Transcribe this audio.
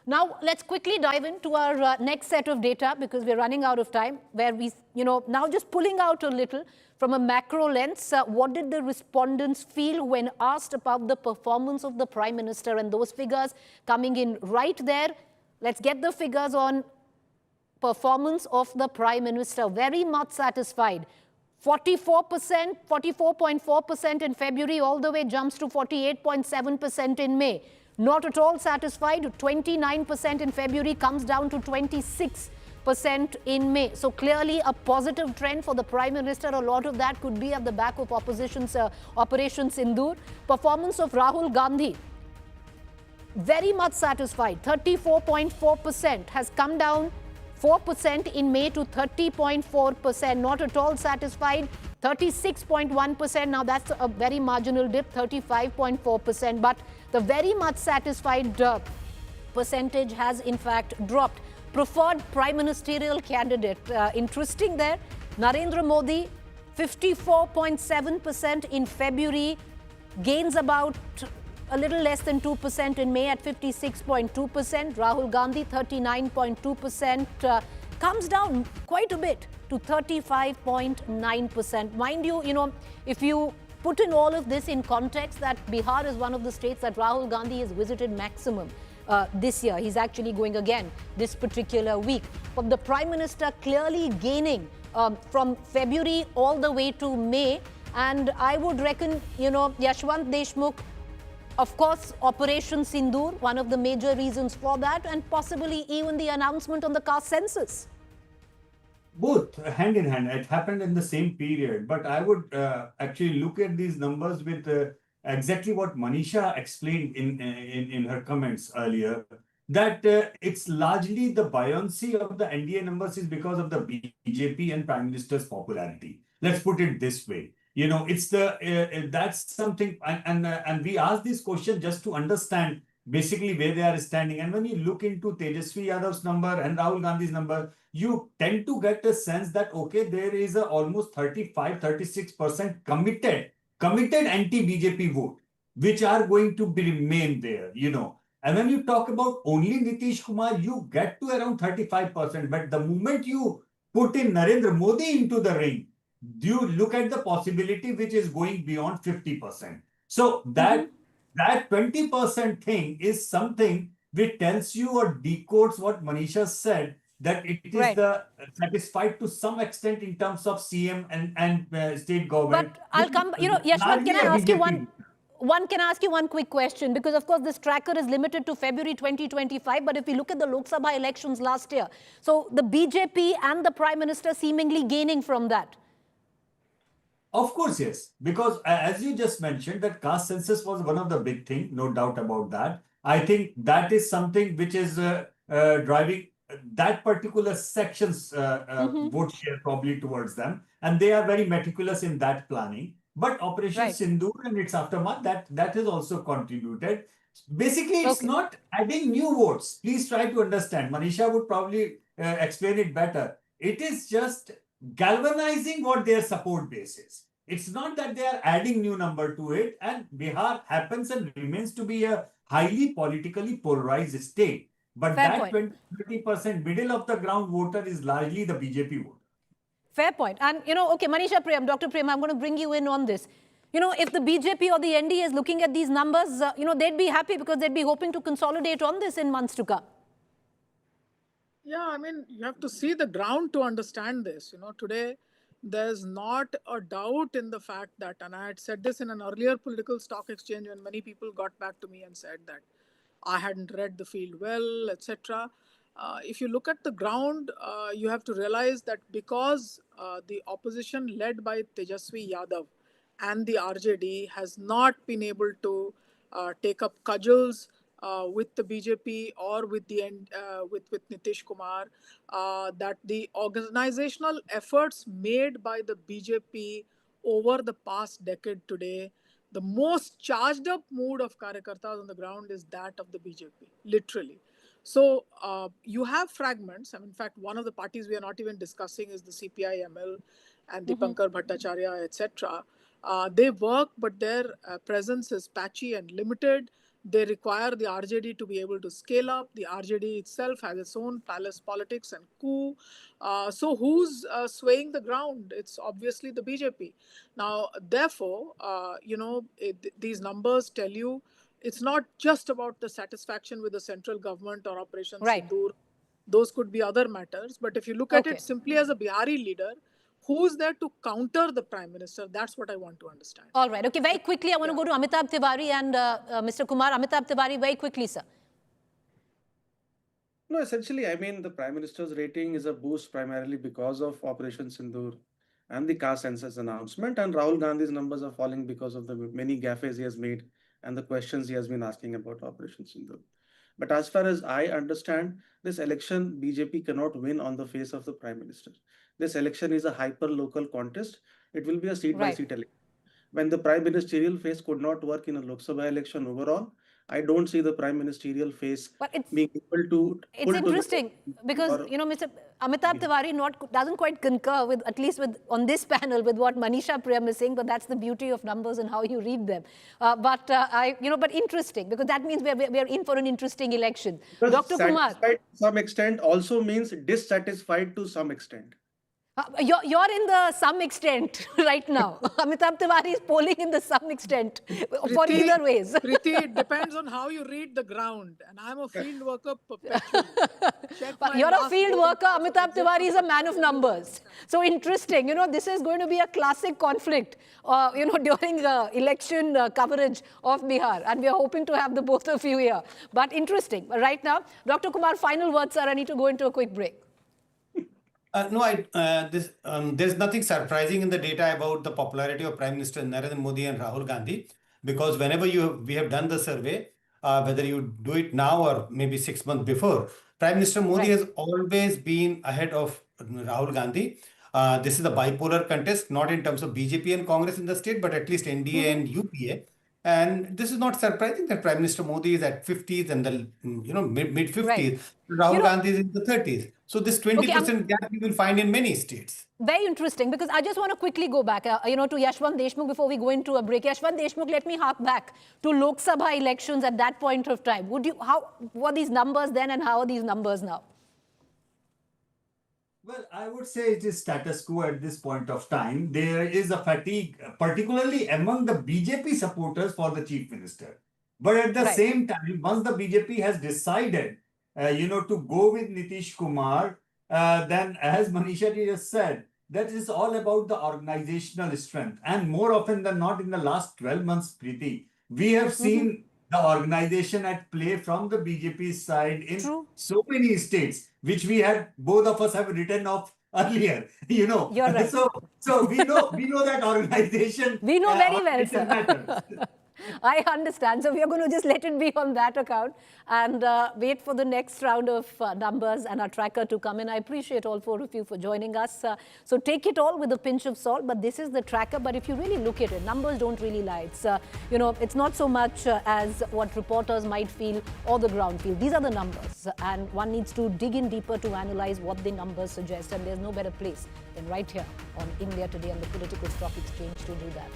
Now, let's quickly dive into our next set of data because we're running out of time, where we, now just pulling out a little from a macro lens, what did the respondents feel when asked about the performance of the Prime Minister? And those figures coming in right there. Let's get the figures on performance of the Prime Minister. Very much satisfied. 44%, 44.4% in February, all the way jumps to 48.7% in May. Not at all satisfied. 29% in February comes down to 26% in May. So clearly a positive trend for the Prime Minister. A lot of that could be at the back of opposition's Operation Sindoor. Performance of Rahul Gandhi, very much satisfied. 34.4% has come down 4% in May to 30.4%. Not at all satisfied. 36.1%. Now that's a very marginal dip. 35.4%. But the very much satisfied percentage has in fact dropped. Preferred prime ministerial candidate. Interesting there. Narendra Modi, 54.7% in February. Gains about a little less than 2% in May at 56.2%. Rahul Gandhi, 39.2%. Comes down quite a bit to 35.9%. Mind you, if you put in all of this in context, that Bihar is one of the states that Rahul Gandhi has visited maximum this year. He's actually going again this particular week. But the Prime Minister clearly gaining from February all the way to May. And I would reckon, Yashwant Deshmukh, of course, Operation Sindoor, one of the major reasons for that, and possibly even the announcement on the caste census. Both hand in hand. It happened in the same period. But I would actually look at these numbers with exactly what Manisha explained in her comments earlier, that it's largely the buoyancy of the NDA numbers is because of the BJP and Prime Minister's popularity. Let's put it this way. It's that's something, and we ask this question just to understand basically where they are standing. And when you look into Tejasvi Yadav's number and Rahul Gandhi's number, you tend to get a sense that, okay, there is a almost 35-36% committed anti-BJP vote, which are going to remain there, And when you talk about only Nitish Kumar, you get to around 35%. But the moment you put in Narendra Modi into the ring, you look at the possibility which is going beyond 50%. So that 20% thing is something which tells you or decodes what Manisha said, that it is satisfied to some extent in terms of CM and state government. But I'll come, Yashwant, can I ask you can I ask you one quick question? Because, of course, this tracker is limited to February 2025. But if we look at the Lok Sabha elections last year, so the BJP and the Prime Minister seemingly gaining from that. Of course, yes. Because as you just mentioned, that caste census was one of the big things, no doubt about that. I think that is something which is driving that particular section's vote share probably towards them. And they are very meticulous in that planning. But Operation Sindoor and its aftermath, that has also contributed. Basically, it's not adding new votes. Please try to understand. Manisha would probably explain it better. It is just galvanizing what their support base is. It's not that they are adding new number to it. And Bihar happens and remains to be a highly politically polarized state. But that 20-30% middle of the ground voter is largely the BJP vote. Fair point. And, okay, Manisha Prem, Dr. Prem, I'm going to bring you in on this. If the BJP or the NDA is looking at these numbers, they'd be happy because they'd be hoping to consolidate on this in months to come. Yeah, I mean, you have to see the ground to understand this. Today, there's not a doubt in the fact that, and I had said this in an earlier political stock exchange when many people got back to me and said that I hadn't read the field well, etc. If you look at the ground, you have to realize that because the opposition led by Tejasvi Yadav and the RJD has not been able to take up cudgels with the BJP or with the with Nitish Kumar, that the organizational efforts made by the BJP over the past decade today, the most charged up mood of Karyakartas on the ground is that of the BJP, literally. So you have fragments. In fact, one of the parties we are not even discussing is the CPI-ML and Dipankar Bhattacharya, etc. They work, but their presence is patchy and limited. They require the RJD to be able to scale up. The RJD itself has its own palace politics and coup. So who's swaying the ground? It's obviously the BJP. Now, therefore, these numbers tell you it's not just about the satisfaction with the central government or Operation Right. Sindoor. Those could be other matters. But if you look at Okay. it simply as a Bihari leader, who's there to counter the Prime Minister? That's what I want to understand. All right. Okay, very quickly, I want to go to Amitabh Tiwari and Mr. Kumar. Amitabh Tiwari, very quickly, sir. No, essentially, I mean, the Prime Minister's rating is a boost primarily because of Operation Sindoor and the caste census announcement. And Rahul Gandhi's numbers are falling because of the many gaffes he has made and the questions he has been asking about Operation Sindoor. But as far as I understand, this election, BJP cannot win on the face of the Prime Minister. This election is a hyper-local contest. It will be a seat-by-seat election. When the prime ministerial phase could not work in a Lok Sabha election overall, I don't see the prime ministerial phase being able to. It's interesting because Mr. Amitabh Tiwari doesn't quite concur with, at least with on this panel, with what Manisha Prem is saying. But that's the beauty of numbers and how you read them. But interesting, because that means we are in for an interesting election. Dr. Kumar, satisfied to some extent also means dissatisfied to some extent. You're in the some extent right now. Amitabh Tiwari is polling in the some extent for either ways. Preeti, it depends on how you read the ground. And I'm a field worker perpetually. You're a field worker. Amitabh Tiwari is a man of numbers. So interesting. This is going to be a classic conflict, during election coverage of Bihar. And we are hoping to have the both of you here. But interesting. Right now, Dr. Kumar, final words, sir. I need to go into a quick break. There's nothing surprising in the data about the popularity of Prime Minister Narendra Modi and Rahul Gandhi, because whenever we have done the survey, whether you do it now or maybe 6 months before, Prime Minister Modi has always been ahead of Rahul Gandhi. This is a bipolar contest, not in terms of BJP and Congress in the state, but at least NDA and UPA. And this is not surprising that Prime Minister Modi is at 50s and the mid 50s. Right. Rahul Gandhi is in the 30s. So this 20% gap you will find in many states. Very interesting, because I just want to quickly go back, to Yashwant Deshmukh before we go into a break. Yashwant Deshmukh, let me hark back to Lok Sabha elections at that point of time. How were these numbers then, and how are these numbers now? Well, I would say it is status quo at this point of time. There is a fatigue, particularly among the BJP supporters, for the chief minister. But at the same time, once the BJP has decided, to go with Nitish Kumar, then as Manisha just said, that is all about the organizational strength. And more often than not, in the last 12 months, Preeti, we have seen the organization at play from the BJP side in so many states, which both of us have written off earlier. You're right. So we know that organization. We know very well, sir. I understand. So we are going to just let it be on that account and wait for the next round of numbers and our tracker to come in. I appreciate all four of you for joining us. So take it all with a pinch of salt, but this is the tracker. But if you really look at it, numbers don't really lie. It's, it's not so much as what reporters might feel or the ground feel. These are the numbers, and one needs to dig in deeper to analyze what the numbers suggest. And there's no better place than right here on India Today and the Political Stock Exchange to do that.